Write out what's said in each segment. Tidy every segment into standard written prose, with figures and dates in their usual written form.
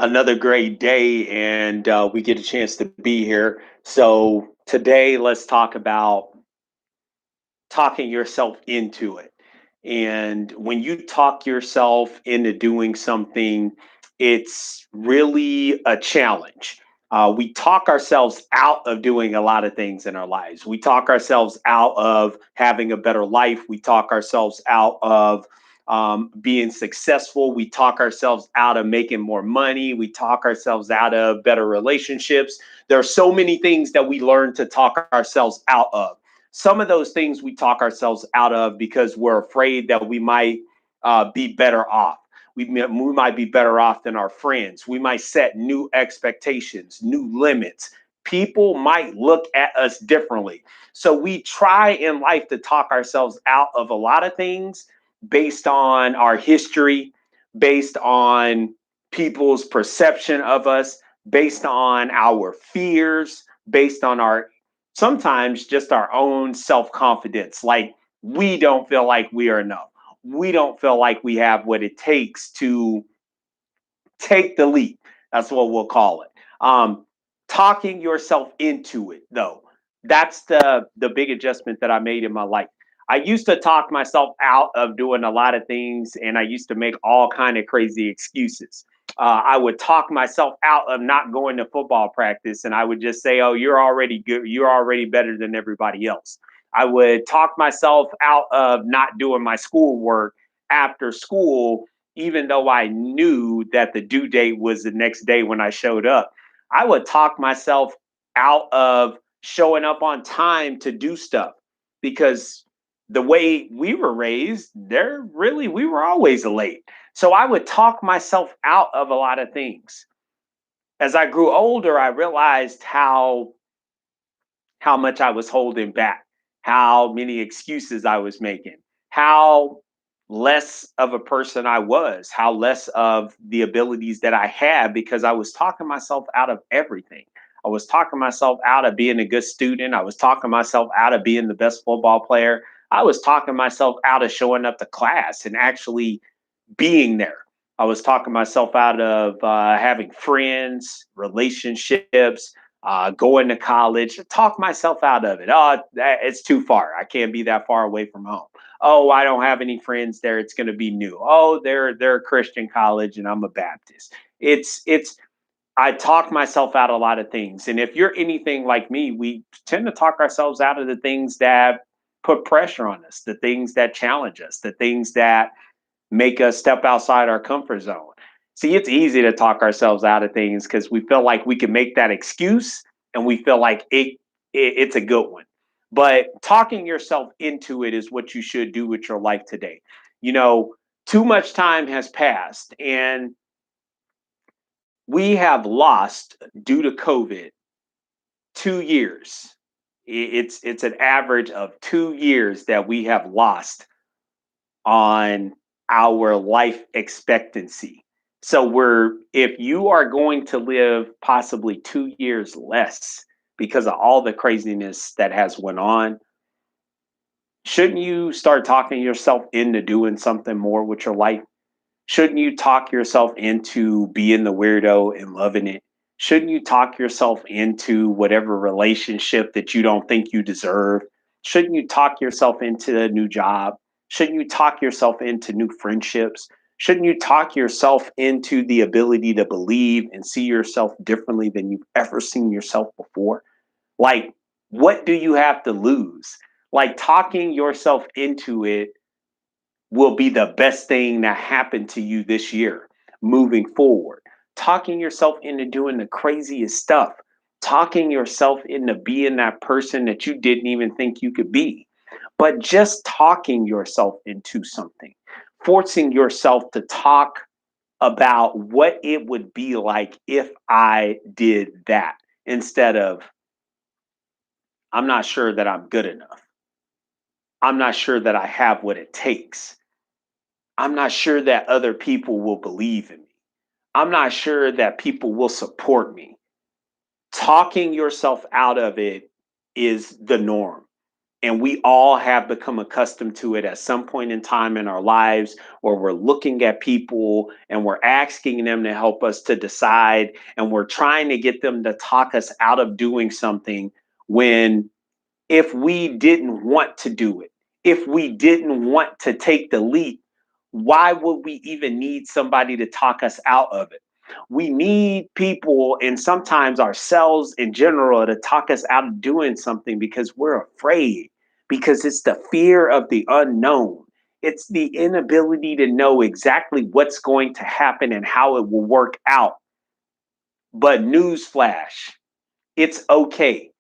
Another great day, and we get a chance to be here. So, today, let's talk about talking yourself into it. And when you talk yourself into doing something, it's really a challenge. We talk ourselves out of doing a lot of things in our lives. We talk ourselves out of having a better life. We talk ourselves out of being successful. We talk ourselves out of making more money. We talk ourselves out of better relationships. There are so many things that we learn to talk ourselves out of. Some of those things we talk ourselves out of because we're afraid that we might be better off. We might be better off than our friends. We might set new expectations, new limits. People might look at us differently. So we try in life to talk ourselves out of a lot of things based on our history, based on people's perception of us, based on our fears, based on our sometimes just our own self confidence. Like we don't feel like we are enough. We don't feel like we have what it takes to take the leap. That's what we'll call it. Talking yourself into it, though, that's the big adjustment that I made in my life. I used to talk myself out of doing a lot of things, and I used to make all kind of crazy excuses. I would talk myself out of not going to football practice, and I would just say, "Oh, you're already good. You're already better than everybody else." I would talk myself out of not doing my schoolwork after school, even though I knew that the due date was the next day when I showed up. I would talk myself out of showing up on time to do stuff because the way we were raised, we were always late. So I would talk myself out of a lot of things. As I grew older, I realized how much I was holding back, how many excuses I was making, how less of a person I was, how less of the abilities that I had because I was talking myself out of everything. I was talking myself out of being a good student. I was talking myself out of being the best football player. I was talking myself out of showing up to class and actually being there. I was talking myself out of having friends, relationships, going to college, talk myself out of it. Oh, it's too far. I can't be that far away from home. Oh, I don't have any friends there. It's going to be new. Oh, they're a Christian college and I'm a Baptist. It's I talk myself out of a lot of things. And if you're anything like me, we tend to talk ourselves out of the things that put pressure on us, the things that challenge us, the things that make us step outside our comfort zone. See, it's easy to talk ourselves out of things because we feel like we can make that excuse and we feel like it's a good one. But talking yourself into it is what you should do with your life today. You know, too much time has passed and we have lost due to COVID 2 years. It's an average of 2 years that we have lost on our life expectancy. So we're if you are going to live possibly 2 years less because of all the craziness that has went on, shouldn't you start talking yourself into doing something more with your life? Shouldn't you talk yourself into being the weirdo and loving it? Shouldn't you talk yourself into whatever relationship that you don't think you deserve? Shouldn't you talk yourself into a new job? Shouldn't you talk yourself into new friendships? Shouldn't you talk yourself into the ability to believe and see yourself differently than you've ever seen yourself before? Like, what do you have to lose? Like, talking yourself into it will be the best thing that happened to you this year moving forward. Talking yourself into doing the craziest stuff, talking yourself into being that person that you didn't even think you could be, but just talking yourself into something, forcing yourself to talk about what it would be like if I did that instead of, I'm not sure that I'm good enough. I'm not sure that I have what it takes. I'm not sure that other people will believe in me. I'm not sure that people will support me. Talking yourself out of it is the norm. And we all have become accustomed to it at some point in time in our lives, where we're looking at people and we're asking them to help us to decide, and we're trying to get them to talk us out of doing something, when if we didn't want to do it, if we didn't want to take the leap, why would we even need somebody to talk us out of it? We need people, and sometimes ourselves in general, to talk us out of doing something because we're afraid, because it's the fear of the unknown. It's the inability to know exactly what's going to happen and how it will work out. But newsflash, it's okay.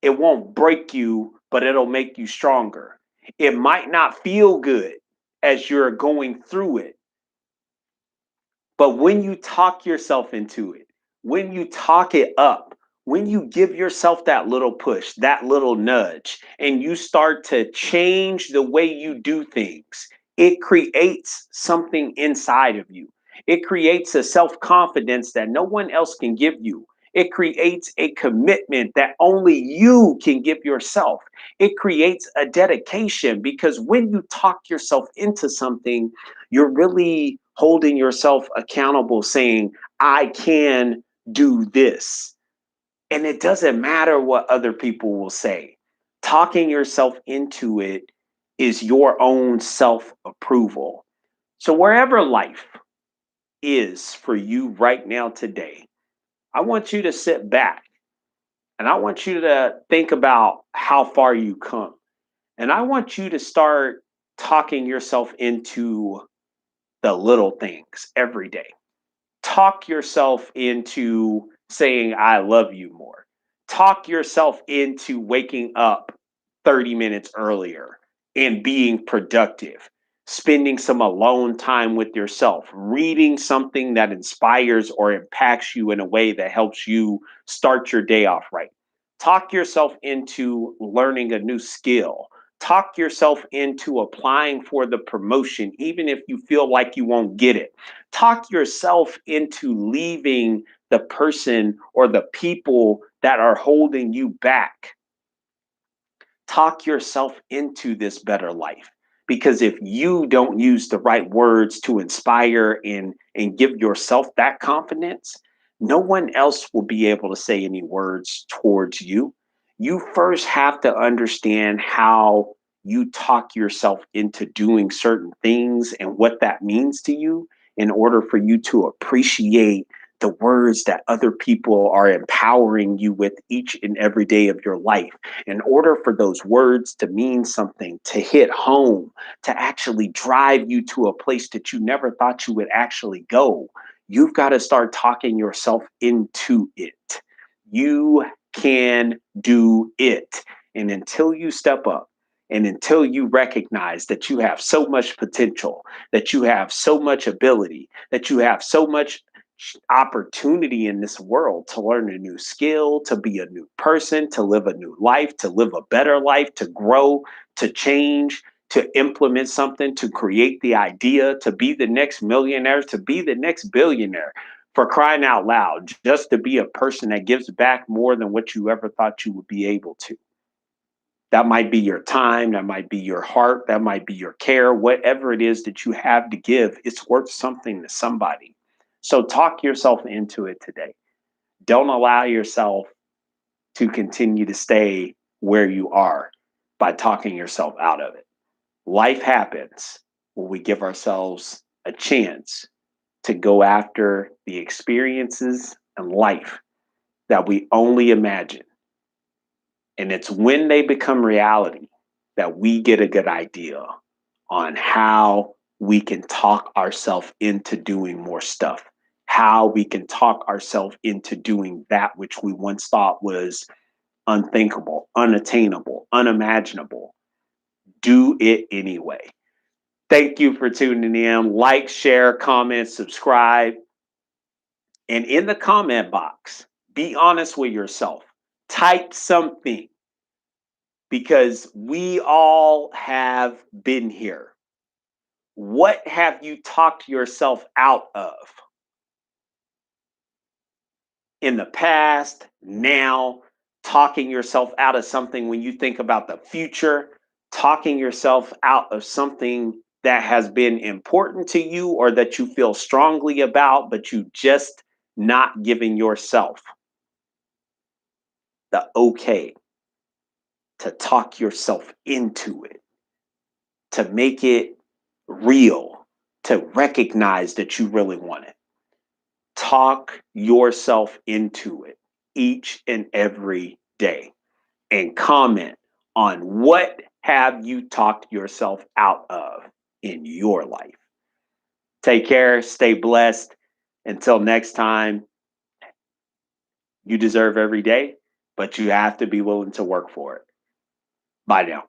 It won't break you, but it'll make you stronger. It might not feel good as you're going through it, but when you talk yourself into it, when you talk it up, when you give yourself that little push, that little nudge, and you start to change the way you do things, it creates something inside of you. It creates a self confidence that no one else can give you. It creates a commitment that only you can give yourself. It creates a dedication, because when you talk yourself into something, you're really holding yourself accountable, saying, I can do this. And it doesn't matter what other people will say. Talking yourself into it is your own self approval. So, wherever life is for you right now today, I want you to sit back and I want you to think about how far you come. And I want you to start talking yourself into the little things every day. Talk yourself into saying, I love you more. Talk yourself into waking up 30 minutes earlier and being productive, spending some alone time with yourself, reading something that inspires or impacts you in a way that helps you start your day off right. Talk yourself into learning a new skill. Talk yourself into applying for the promotion, even if you feel like you won't get it. Talk yourself into leaving the person or the people that are holding you back. Talk yourself into this better life, because if you don't use the right words to inspire and give yourself that confidence, no one else will be able to say any words towards you. You first have to understand how you talk yourself into doing certain things and what that means to you, in order for you to appreciate the words that other people are empowering you with each and every day of your life. In order for those words to mean something, to hit home, to actually drive you to a place that you never thought you would actually go, you've got to start talking yourself into it. You can do it. And until you step up, and until you recognize that you have so much potential, that you have so much ability, that you have so much opportunity in this world to learn a new skill, to be a new person, to live a new life, to live a better life, to grow, to change, to implement something, to create the idea, to be the next millionaire, to be the next billionaire. For crying out loud, just to be a person that gives back more than what you ever thought you would be able to. That might be your time, that might be your heart, that might be your care, whatever it is that you have to give, it's worth something to somebody. So talk yourself into it today. Don't allow yourself to continue to stay where you are by talking yourself out of it. Life happens when we give ourselves a chance to go after the experiences and life that we only imagine. And it's when they become reality that we get a good idea on how we can talk ourselves into doing more stuff, how we can talk ourselves into doing that which we once thought was unthinkable, unattainable, unimaginable. Do it anyway. Thank you for tuning in. Like, share, comment, subscribe. And in the comment box, be honest with yourself. Type something, because we all have been here. What have you talked yourself out of in the past, now, talking yourself out of something when you think about the future, talking yourself out of something that has been important to you or that you feel strongly about, but you just not giving yourself the okay to talk yourself into it, to make it real, to recognize that you really want it. Talk yourself into it each and every day and comment on what have you talked yourself out of in your life. Take care, stay blessed. Until next time, you deserve every day, but you have to be willing to work for it. Bye now.